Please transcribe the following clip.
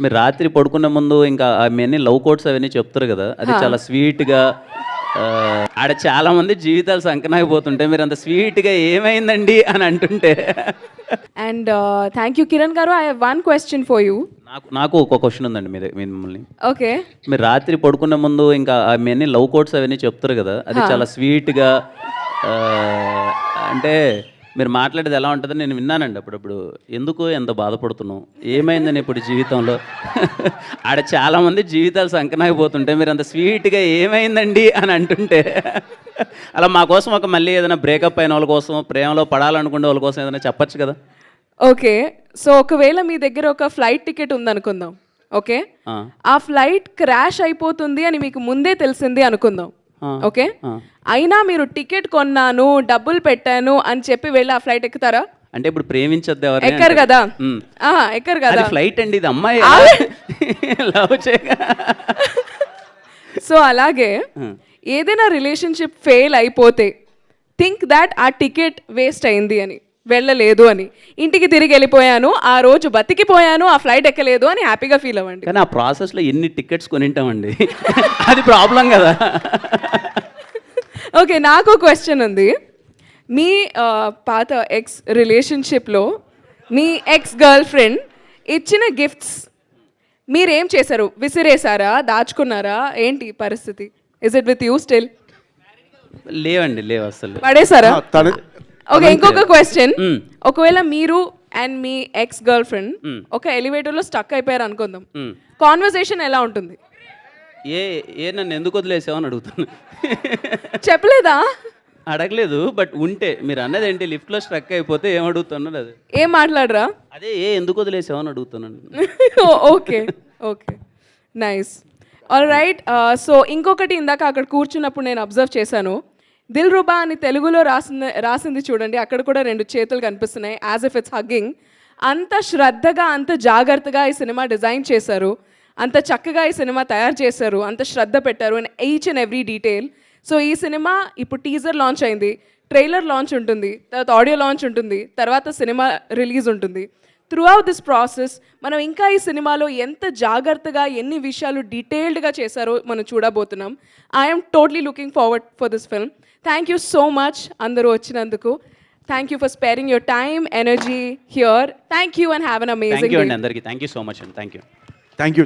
మీరు రాత్రి పడుకునే ముందు ఇంకా అవన్నీ లవ్ కోట్స్ అవన్నీ చెప్తారు కదా! అది చాలా స్వీట్‌గా ఆడ చాలామంది జీవితాలు సంకనాగిపోతుంటాయి. మీరు అంత స్వీట్‌గా ఏమైందండి అని అంటుంటే అండ్ థ్యాంక్ యూ కిరణ్ గారు. I have one question for you. నాకు ఒక క్వెషన్ ఉందండి మిమ్మల్ని. ఓకే. మీరు రాత్రి పడుకునే ముందు ఇంకా అవన్నీ లవ్ కోట్స్ అవన్నీ చెప్తారు కదా! అది చాలా స్వీట్‌గా అంటే మీరు మాట్లాడేది ఎలా ఉంటుందని నేను విన్నానండి అప్పుడప్పుడు. ఎందుకు ఎంత బాధపడుతున్నావు? ఏమైందని ఇప్పుడు జీవితంలో? ఆడ చాలామంది జీవితాలు సంకనాగిపోతుంటాయి. మీరు అంత స్వీట్‌గా ఏమైందండి అని అంటుంటే అలా మా కోసం ఒక మళ్ళీ ఏదైనా బ్రేకప్ అయిన వాళ్ళ కోసం, ప్రేమలో పడాలనుకునే వాళ్ళ కోసం ఏదైనా చెప్పొచ్చు కదా! ఓకే. సో ఒకవేళ మీ దగ్గర ఒక ఫ్లైట్ టికెట్ ఉందనుకుందాం. ఓకే. ఆ ఫ్లైట్ క్రాష్ అయిపోతుంది అని మీకు ముందే తెలిసింది అనుకుందాం. ఓకే. అయినా మీరు టికెట్ కొన్నాను, డబ్బులు పెట్టాను అని చెప్పి వెళ్ళి ఆ ఫ్లైట్ ఎక్కుతారా? అంటే ఇప్పుడు ప్రేమించొద్దు ఎవరిని ఎక్కరు కదా. ఎక్కరు కదా. ఫ్లైట్ అండి ఇది, అమ్మాయి లవ్ చేయగా. సో అలాగే ఏదైనా రిలేషన్షిప్ ఫెయిల్ అయిపోతే థింక్ దాట్ ఆ టికెట్ వేస్ట్ అయింది అని, వెళ్ళలేదు అని, ఇంటికి తిరిగి వెళ్ళిపోయాను, ఆ రోజు బతికిపోయాను, ఆ ఫ్లైట్ ఎక్కలేదు అని హ్యాపీగా ఫీల్ అవ్వండి. కానీ ఆ ప్రాసెస్లో ఎన్ని టికెట్స్ కొనింటామండి, అది ప్రాబ్లం కదా. ఓకే, నాకు క్వశ్చన్ ఉంది. మీ పాత ఎక్స్ రిలేషన్షిప్లో మీ ఎక్స్ గర్ల్ ఫ్రెండ్ ఇచ్చిన గిఫ్ట్స్ మీరేం చేశారు? విసిరేసారా, దాచుకున్నారా, ఏంటి పరిస్థితి? Is it with you still? లేవండి, లేవు అసలు. పడేసారా? ఓకే, ఇంకొక క్వశ్చన్. ఒకవేళ మీరు and me ex girl friend ఒక ఎలివేటర్లో స్టక్ అయిపోయారు అనుకుందాం, కాన్వర్సేషన్ ఎలా ఉంటుంది? ఏ నన్ను ఎందుకు వదిలేసావు అని అడుగుతాను. చెప్పలేదా? అడగలేదు, బట్ ఉంటే మీరు అన్నది ఏంటి, లిఫ్ట్లో స్ట్రక్ అయిపోతే ఏం అడుగుతున్నాను, అది ఏం మాట్లాడరా? అదే ఎందుకు వదిలేసావు అని అడుగుతున్నాను. Okay okay, nice. All right. So ఇంకొకటి, ఇందాక అక్కడ కూర్చున్నప్పుడు నేను అబ్జర్వ్ చేశాను, దిల్ రుబా అని తెలుగులో రాసింది చూడండి, అక్కడ కూడా 2 చేతులు కనిపిస్తున్నాయి, యాజ్ ఇఫ్ ఇట్స్ హగ్గింగ్. అంత శ్రద్ధగా, అంత జాగ్రత్తగా ఈ సినిమా డిజైన్ చేశారు, అంత చక్కగా ఈ సినిమా తయారు చేశారు, అంత శ్రద్ధ పెట్టారు in each and every detail. So ఈ సినిమా ఇప్పుడు టీజర్ లాంచ్ అయింది, ట్రైలర్ లాంచ్ ఉంటుంది, తర్వాత ఆడియో లాంచ్ ఉంటుంది, తర్వాత సినిమా రిలీజ్ ఉంటుంది. త్రూ అవుట్ దిస్ ప్రాసెస్ మనం ఇంకా ఈ సినిమాలో ఎంత జాగ్రత్తగా, ఎన్ని విషయాలు డీటెయిల్డ్గా చేశారో మనం చూడబోతున్నాం. I'm totally looking forward for this film. Thank you so much అందరూ వచ్చినందుకు. Thank you for sparing your time, energy here. Thank you and have an amazing day. అందరికీ థ్యాంక్ యూ సో మచ్ అండి. Thank you. Thank you.